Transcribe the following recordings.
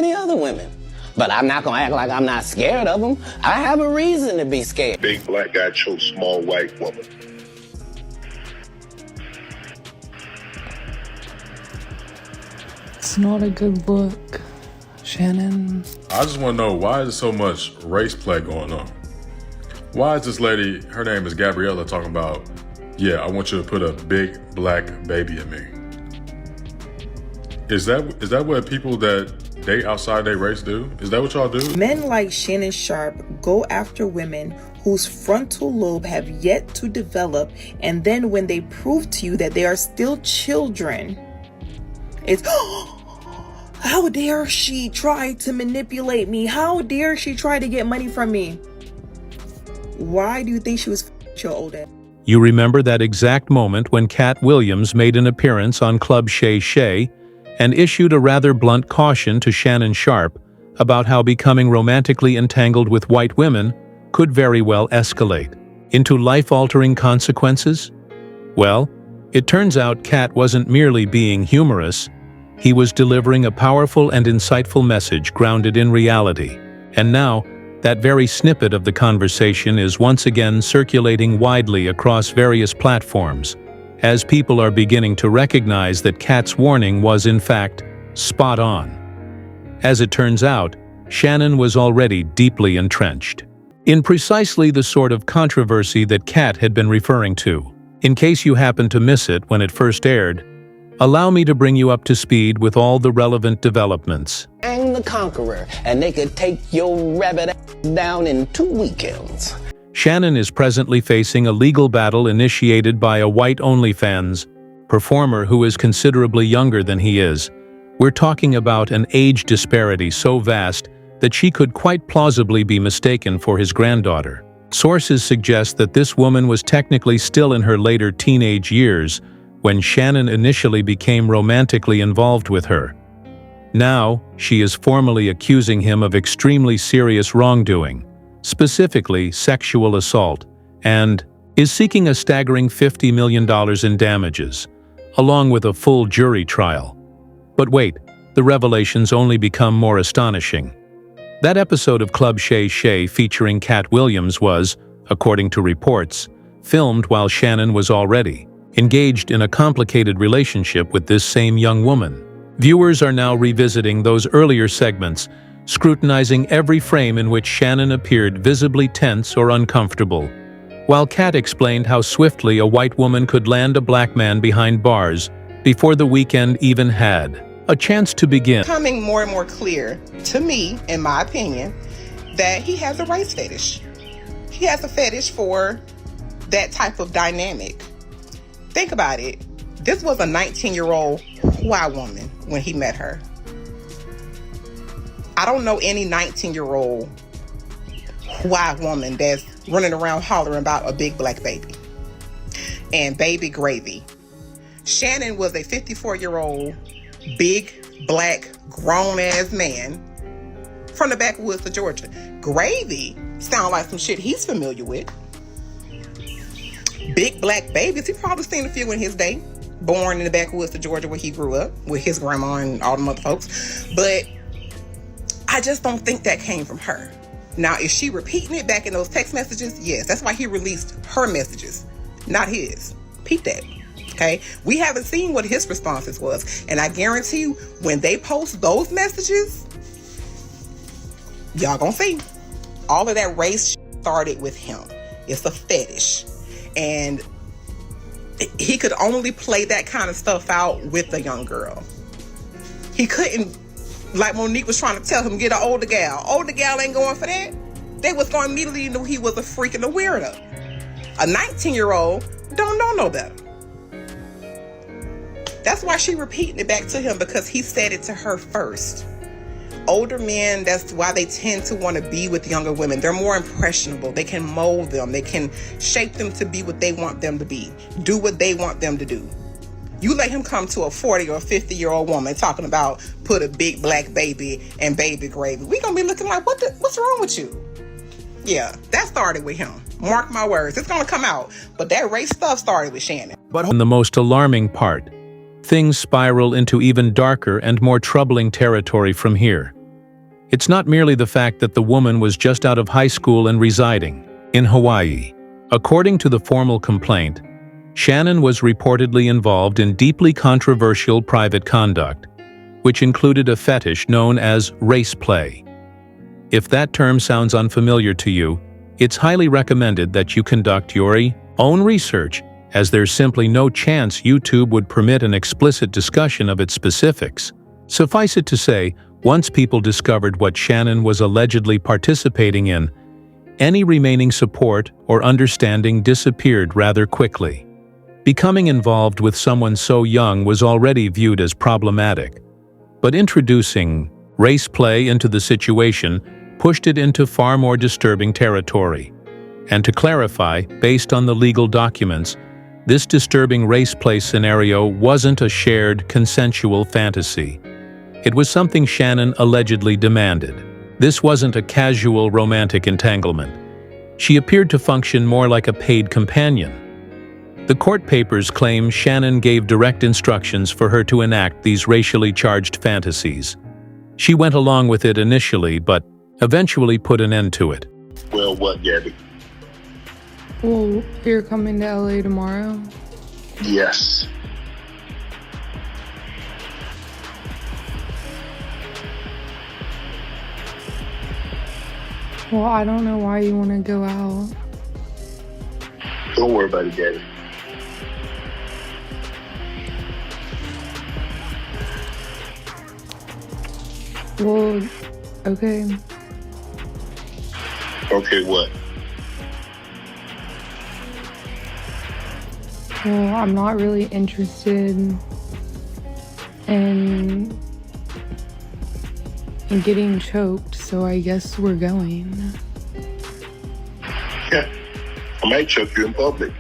any other women. But I'm not gonna act like I'm not scared of them. I have a reason to be scared. Big black guy chose small white woman. It's not a good look, Shannon. I just want to know, why is there so much race play going on? Why is this lady, her name is Gabriella, talking about, yeah, I want you to put a big black baby in me? Is that what people that date outside their race do? Is that what y'all do? Men like Shannon Sharpe go after women whose frontal lobe have yet to develop, and then when they prove to you that they are still children, it's, how dare she try to manipulate me? How dare she try to get money from me? Why do you think she was your old ass? You remember that exact moment when Katt Williams made an appearance on Club Shay Shay and issued a rather blunt caution to Shannon Sharpe about how becoming romantically entangled with white women could very well escalate into life-altering consequences? Well, it turns out Katt wasn't merely being humorous. He was delivering a powerful and insightful message grounded in reality. And now, that very snippet of the conversation is once again circulating widely across various platforms, as people are beginning to recognize that Katt's warning was in fact spot on. As it turns out, Shannon was already deeply entrenched in precisely the sort of controversy that Katt had been referring to. In case you happened to miss it when it first aired, allow me to bring you up to speed with all the relevant developments. I'm the conqueror, and they could take your rabbit ass down in 2 weekends. Shannon is presently facing a legal battle initiated by a white OnlyFans performer who is considerably younger than he is. We're talking about an age disparity so vast that she could quite plausibly be mistaken for his granddaughter. Sources suggest that this woman was technically still in her later teenage years when Shannon initially became romantically involved with her. Now, she is formally accusing him of extremely serious wrongdoing, specifically sexual assault, and is seeking a staggering $50 million in damages, along with a full jury trial. But wait, the revelations only become more astonishing. That episode of Club Shay Shay featuring Katt Williams was, according to reports, filmed while Shannon was already engaged in a complicated relationship with this same young woman. Viewers are now revisiting those earlier segments, scrutinizing every frame in which Shannon appeared visibly tense or uncomfortable, while Katt explained how swiftly a white woman could land a black man behind bars before the weekend even had a chance to begin. Becoming more and more clear to me, in my opinion, that he has a race fetish. He has a fetish for that type of dynamic. Think about it. This was a 19-year-old white woman when he met her. I don't know any 19-year-old white woman that's running around hollering about a big black baby and baby gravy. Shannon was a 54-year-old big black grown-ass man from the backwoods of Georgia. Gravy sound like some shit he's familiar with. Big black babies, he probably seen a few in his day. Born in the backwoods of Georgia where he grew up with his grandma and all the other folks. But I just don't think that came from her. Now, is she repeating it back in those text messages? Yes, that's why he released her messages, not his. Peep that, okay? We haven't seen what his responses was. And I guarantee you, when they post those messages, y'all gonna see. All of that race started with him. It's a fetish. And he could only play that kind of stuff out with a young girl. He couldn't, like Monique was trying to tell him, get an older gal. Older gal ain't going for that. They was going to immediately know he was a freak and a weirdo. A 19-year-old don't know no better. That's why she repeating it back to him, because he said it to her first. Older men, that's why they tend to want to be with younger women. They're more impressionable. They can mold them. They can shape them to be what they want them to be. Do what they want them to do. You let him come to a 40 or 50-year-old woman talking about put a big black baby and baby gravy. We gonna be looking like, what's wrong with you? Yeah, that started with him. Mark my words, it's gonna come out. But that race stuff started with Shannon. But the most alarming part, things spiral into even darker and more troubling territory from here. It's not merely the fact that the woman was just out of high school and residing in Hawaii. According to the formal complaint, Shannon was reportedly involved in deeply controversial private conduct, which included a fetish known as race play. If that term sounds unfamiliar to you, it's highly recommended that you conduct your own research, as there's simply no chance YouTube would permit an explicit discussion of its specifics. Suffice it to say, once people discovered what Shannon was allegedly participating in, any remaining support or understanding disappeared rather quickly. Becoming involved with someone so young was already viewed as problematic, but introducing race play into the situation pushed it into far more disturbing territory. And to clarify, based on the legal documents, this disturbing race play scenario wasn't a shared, consensual fantasy. It was something Shannon allegedly demanded. This wasn't a casual romantic entanglement. She appeared to function more like a paid companion. The court papers claim Shannon gave direct instructions for her to enact these racially charged fantasies. She went along with it initially, but eventually put an end to it. Well, what, Gabby? Well, you're coming to LA tomorrow? Yes. Well, I don't know why you want to go out. Don't worry about it, Gabby. Well, okay. Okay, what? Well, I'm not really interested in getting choked, so I guess we're going. Yeah. I might choke you in public.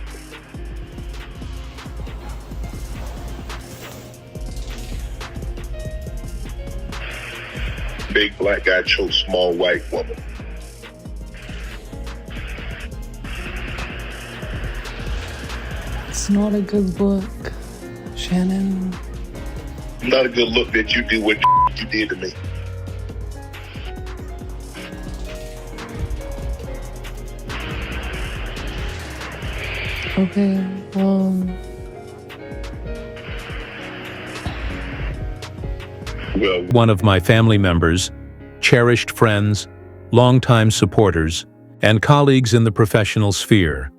Big black guy chokes small white woman. It's not a good look, Shannon. Not a good look that you do what you did to me. Okay, well... One of my family members, cherished friends, longtime supporters, and colleagues in the professional sphere,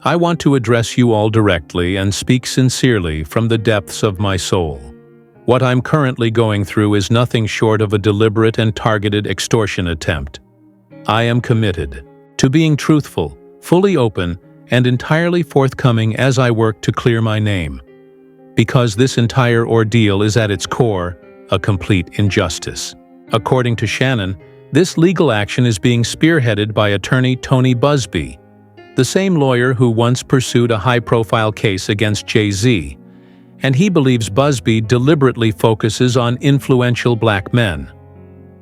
I want to address you all directly and speak sincerely from the depths of my soul. What I'm currently going through is nothing short of a deliberate and targeted extortion attempt. I am committed to being truthful, fully open, and entirely forthcoming as I work to clear my name, because this entire ordeal is at its core a complete injustice. According to Shannon, this legal action is being spearheaded by attorney Tony Busby, the same lawyer who once pursued a high-profile case against Jay-Z, and he believes Busby deliberately focuses on influential black men.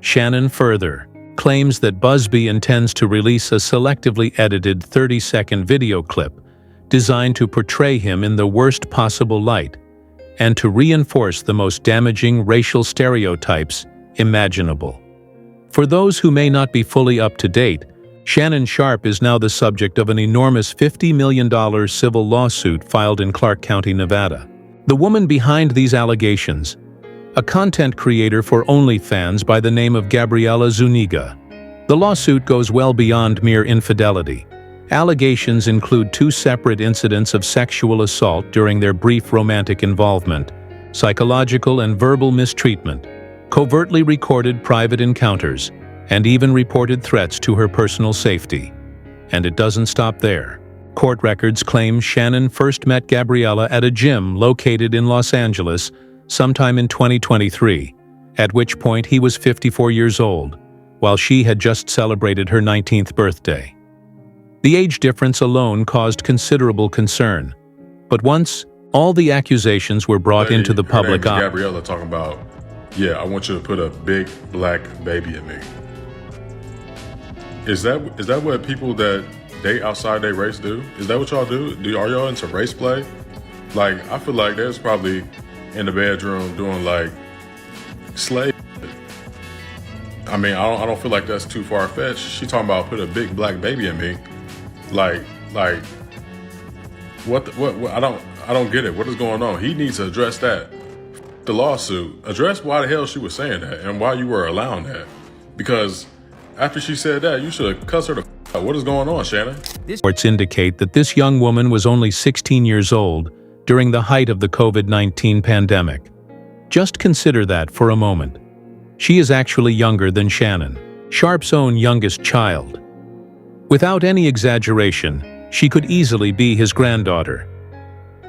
Shannon further claims that Busby intends to release a selectively edited 30-second video clip designed to portray him in the worst possible light and to reinforce the most damaging racial stereotypes imaginable. For those who may not be fully up to date, Shannon Sharpe is now the subject of an enormous $50 million civil lawsuit filed in Clark County, Nevada. The woman behind these allegations, a content creator for OnlyFans by the name of Gabriela Zuniga. The lawsuit goes well beyond mere infidelity. Allegations include 2 separate incidents of sexual assault during their brief romantic involvement, psychological and verbal mistreatment, covertly recorded private encounters, and even reported threats to her personal safety. And it doesn't stop there. Court records claim Shannon first met Gabriela at a gym located in Los Angeles sometime in 2023, at which point he was 54 years old, while she had just celebrated her 19th birthday. The age difference alone caused considerable concern, but once all the accusations were brought into the public eye. Gabriela talking about, yeah, I want you to put a big black baby in me. Is that what people that date outside their race do? Is that what y'all do? Are y'all into race play? Like, I feel like there's probably in the bedroom doing like slave. I mean, I don't feel like that's too far-fetched. She talking about put a big black baby in me. Like, what I don't get it. What is going on? He needs to address that. The lawsuit. Address why the hell she was saying that and why you were allowing that. Because after she said that, you should have cussed her the out. What is going on, Shannon? Reports indicate that this young woman was only 16 years old during the height of the COVID-19 pandemic. Just consider that for a moment. She is actually younger than Shannon, Sharpe's own youngest child. Without any exaggeration, she could easily be his granddaughter.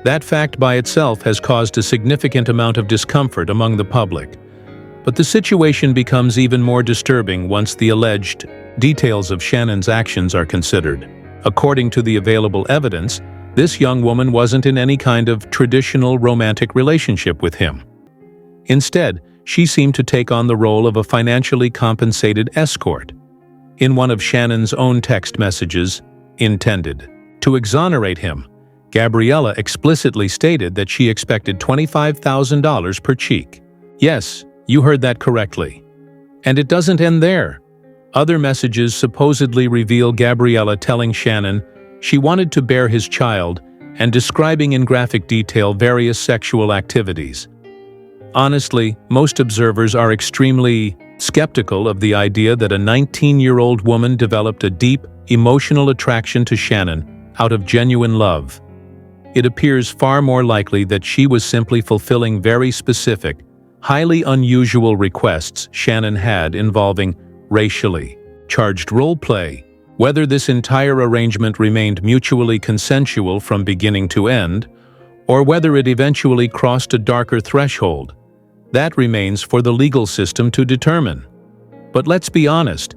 That fact by itself has caused a significant amount of discomfort among the public. But the situation becomes even more disturbing once the alleged details of Shannon's actions are considered. According to the available evidence, this young woman wasn't in any kind of traditional romantic relationship with him. Instead, she seemed to take on the role of a financially compensated escort. In one of Shannon's own text messages, intended to exonerate him, Gabriella explicitly stated that she expected $25,000 per cheek. Yes, you heard that correctly. And it doesn't end there. Other messages supposedly reveal Gabriella telling Shannon she wanted to bear his child and describing in graphic detail various sexual activities. Honestly, most observers are extremely skeptical of the idea that a 19-year-old woman developed a deep, emotional attraction to Shannon out of genuine love. It appears far more likely that she was simply fulfilling very specific, highly unusual requests Shannon had involving racially charged role play. Whether this entire arrangement remained mutually consensual from beginning to end, or whether it eventually crossed a darker threshold, that remains for the legal system to determine. But let's be honest,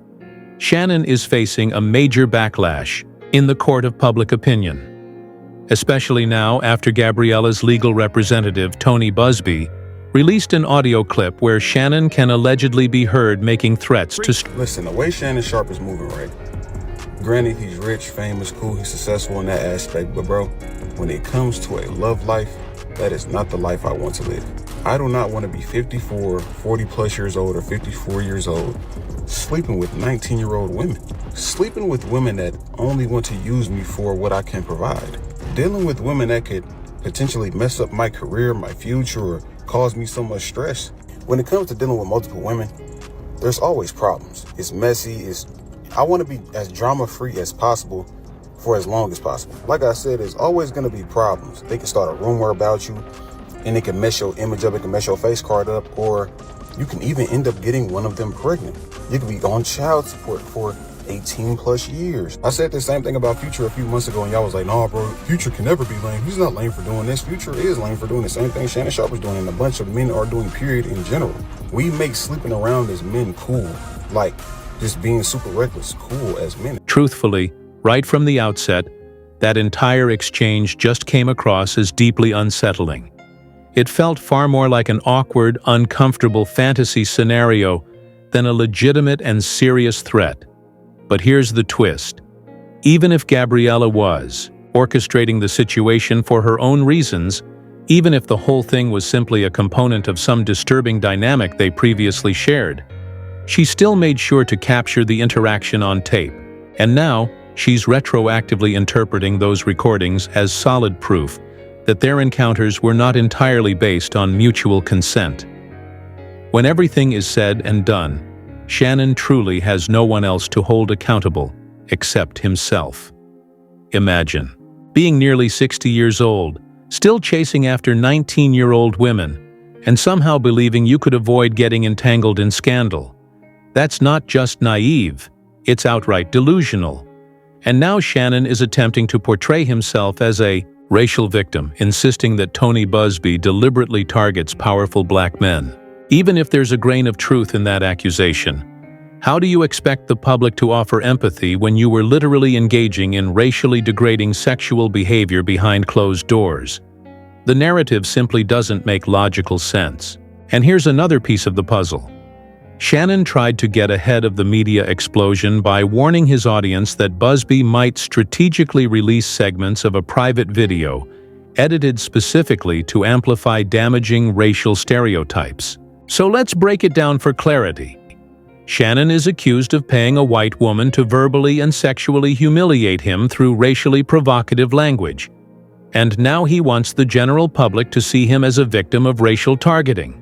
Shannon is facing a major backlash in the court of public opinion. Especially now after Gabriella's legal representative, Tony Busby, released an audio clip where Shannon can allegedly be heard making threats to... Listen, the way Shannon Sharpe is moving, right? Granted, he's rich, famous, cool, he's successful in that aspect, but bro, when it comes to a love life, that is not the life I want to live. I do not want to be 54, 40 plus years old or 54 years old, sleeping with 19-year-old women. Sleeping with women that only want to use me for what I can provide. Dealing with women that could potentially mess up my career, my future, or cause me so much stress. When it comes to dealing with multiple women, there's always problems. It's messy, I want to be as drama-free as possible for as long as possible. Like I said, there's always going to be problems. They can start a rumor about you, and it can mess your image up, it can mess your face card up, or you can even end up getting one of them pregnant. You could be on child support for 18 plus years. I said the same thing about Future a few months ago, and y'all was like, nah, bro, Future can never be lame. He's not lame for doing this. Future is lame for doing the same thing Shannon Sharpe is doing, and a bunch of men are doing, period, in general. We make sleeping around as men cool, like just being super reckless cool as men. Truthfully, right from the outset, that entire exchange just came across as deeply unsettling. It felt far more like an awkward, uncomfortable fantasy scenario than a legitimate and serious threat. But here's the twist. Even if Gabriella was orchestrating the situation for her own reasons, even if the whole thing was simply a component of some disturbing dynamic they previously shared, she still made sure to capture the interaction on tape, and now she's retroactively interpreting those recordings as solid proof that their encounters were not entirely based on mutual consent. When everything is said and done, Shannon truly has no one else to hold accountable except himself. Imagine being nearly 60 years old, still chasing after 19-year-old women, and somehow believing you could avoid getting entangled in scandal. That's not just naive, it's outright delusional. And now Shannon is attempting to portray himself as a racial victim, insisting that Tony Busby deliberately targets powerful black men. Even if there's a grain of truth in that accusation, how do you expect the public to offer empathy when you were literally engaging in racially degrading sexual behavior behind closed doors? The narrative simply doesn't make logical sense. And here's another piece of the puzzle. Shannon tried to get ahead of the media explosion by warning his audience that Busby might strategically release segments of a private video edited specifically to amplify damaging racial stereotypes. So let's break it down for clarity. Shannon is accused of paying a white woman to verbally and sexually humiliate him through racially provocative language. And now he wants the general public to see him as a victim of racial targeting.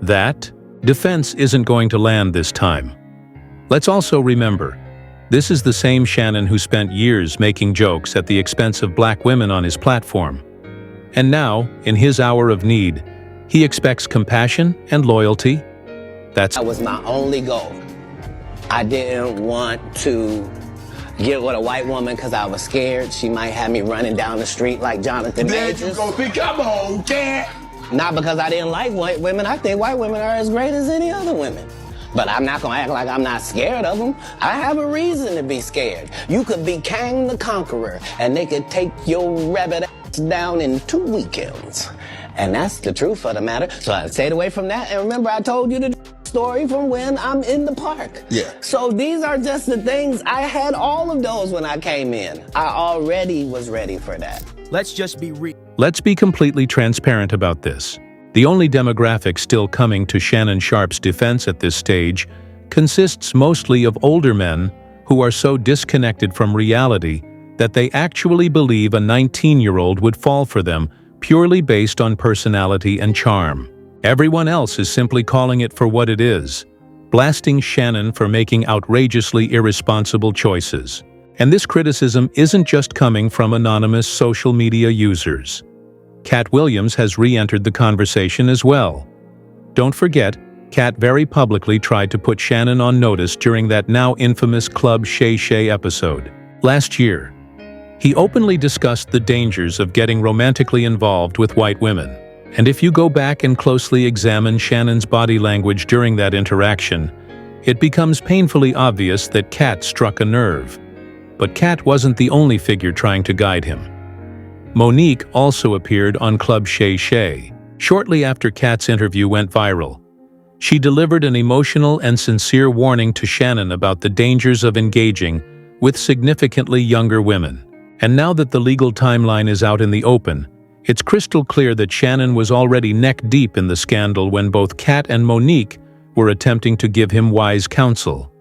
That defense isn't going to land this time. Let's also remember, this is the same Shannon who spent years making jokes at the expense of black women on his platform. And now, in his hour of need, he expects compassion and loyalty. That was my only goal. I didn't want to get with a white woman because I was scared she might have me running down the street like Jonathan Majors. Come on, Katt. Not because I didn't like white women. I think white women are as great as any other women. But I'm not gonna act like I'm not scared of them. I have a reason to be scared. You could be Kang the Conqueror, and they could take your rabbit ass down in 2 weekends. And that's the truth of the matter. So I stayed away from that. And remember, I told you the story from when I'm in the park. Yeah. So these are just the things. I had all of those when I came in. I already was ready for that. Let's just be real. Let's be completely transparent about this. The only demographic still coming to Shannon Sharpe's defense at this stage consists mostly of older men who are so disconnected from reality that they actually believe a 19-year-old would fall for them purely based on personality and charm. Everyone else is simply calling it for what it is, blasting Shannon for making outrageously irresponsible choices. And this criticism isn't just coming from anonymous social media users. Katt Williams has re-entered the conversation as well. Don't forget, Katt very publicly tried to put Shannon on notice during that now infamous Club Shay Shay episode. Last year, he openly discussed the dangers of getting romantically involved with white women. And if you go back and closely examine Shannon's body language during that interaction, it becomes painfully obvious that Katt struck a nerve. But Katt wasn't the only figure trying to guide him. Monique also appeared on Club Shay Shay. Shortly after Katt's interview went viral, she delivered an emotional and sincere warning to Shannon about the dangers of engaging with significantly younger women. And now that the legal timeline is out in the open, it's crystal clear that Shannon was already neck-deep in the scandal when both Katt and Monique were attempting to give him wise counsel.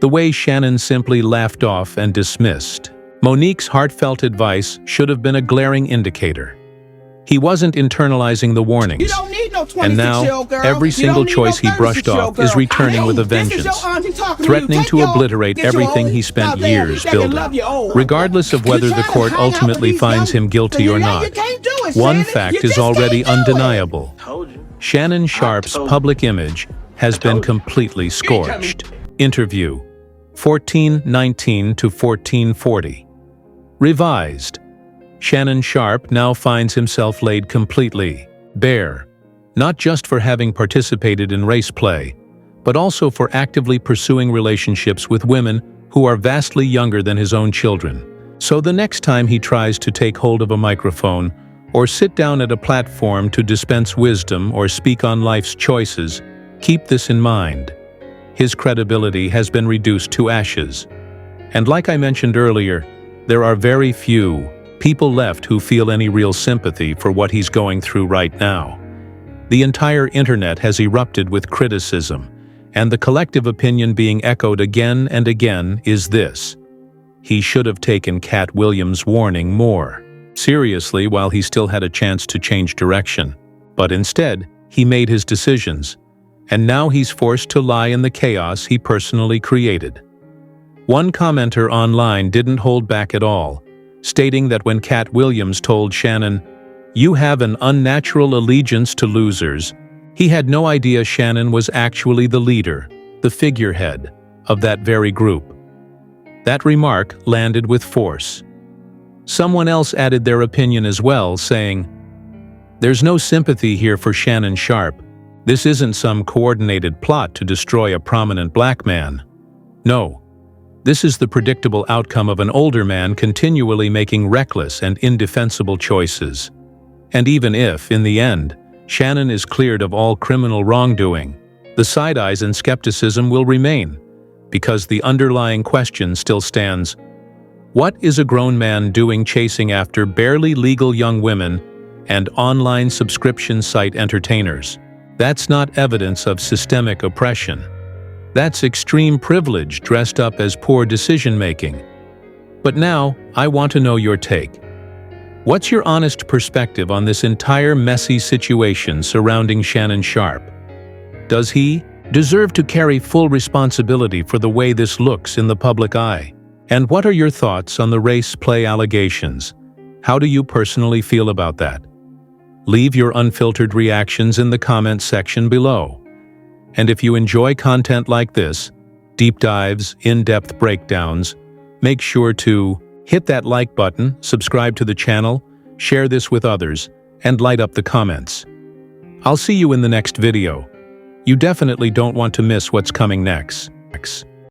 The way Shannon simply laughed off and dismissed Monique's heartfelt advice should have been a glaring indicator. He wasn't internalizing the warnings, You don't need no 26-year-old and now girl. every You single don't need choice no he brushed 36-year-old off is girl. returning with a This is vengeance, your auntie talking to you. threatening Take to your- obliterate get your everything old- he spent Now, damn, years you building. love your old. Regardless of whether You're the trying court to hang out with ultimately these finds young- him guilty So or now not, you can't do it, one Shannon. fact You is just already can't do it. undeniable. Shannon Sharpe's public image has been completely scorched. Interview 1419 to 1440. Revised. Shannon Sharpe now finds himself laid completely bare, not just for having participated in race play, but also for actively pursuing relationships with women who are vastly younger than his own children. So the next time he tries to take hold of a microphone or sit down at a platform to dispense wisdom or speak on life's choices, keep this in mind. His credibility has been reduced to ashes. And like I mentioned earlier, there are very few people left who feel any real sympathy for what he's going through right now. The entire internet has erupted with criticism, and the collective opinion being echoed again and again is this: he should have taken Katt Williams' warning more seriously while he still had a chance to change direction. But instead, he made his decisions, and now he's forced to lie in the chaos he personally created. One commenter online didn't hold back at all, stating that when Katt Williams told Shannon, "You have an unnatural allegiance to losers," he had no idea Shannon was actually the leader, the figurehead, of that very group. That remark landed with force. Someone else added their opinion as well, saying, "There's no sympathy here for Shannon Sharpe. This isn't some coordinated plot to destroy a prominent black man. No. This is the predictable outcome of an older man continually making reckless and indefensible choices. And even if, in the end, Shannon is cleared of all criminal wrongdoing, the side-eyes and skepticism will remain, because the underlying question still stands: what is a grown man doing chasing after barely legal young women and online subscription site entertainers? That's not evidence of systemic oppression. That's extreme privilege dressed up as poor decision-making. But now, I want to know your take. What's your honest perspective on this entire messy situation surrounding Shannon Sharpe? Does he deserve to carry full responsibility for the way this looks in the public eye? And what are your thoughts on the race play allegations? How do you personally feel about that? Leave your unfiltered reactions in the comments section below. And if you enjoy content like this, deep dives, in-depth breakdowns, make sure to hit that like button, subscribe to the channel, share this with others, and light up the comments. I'll see you in the next video. You definitely don't want to miss what's coming next.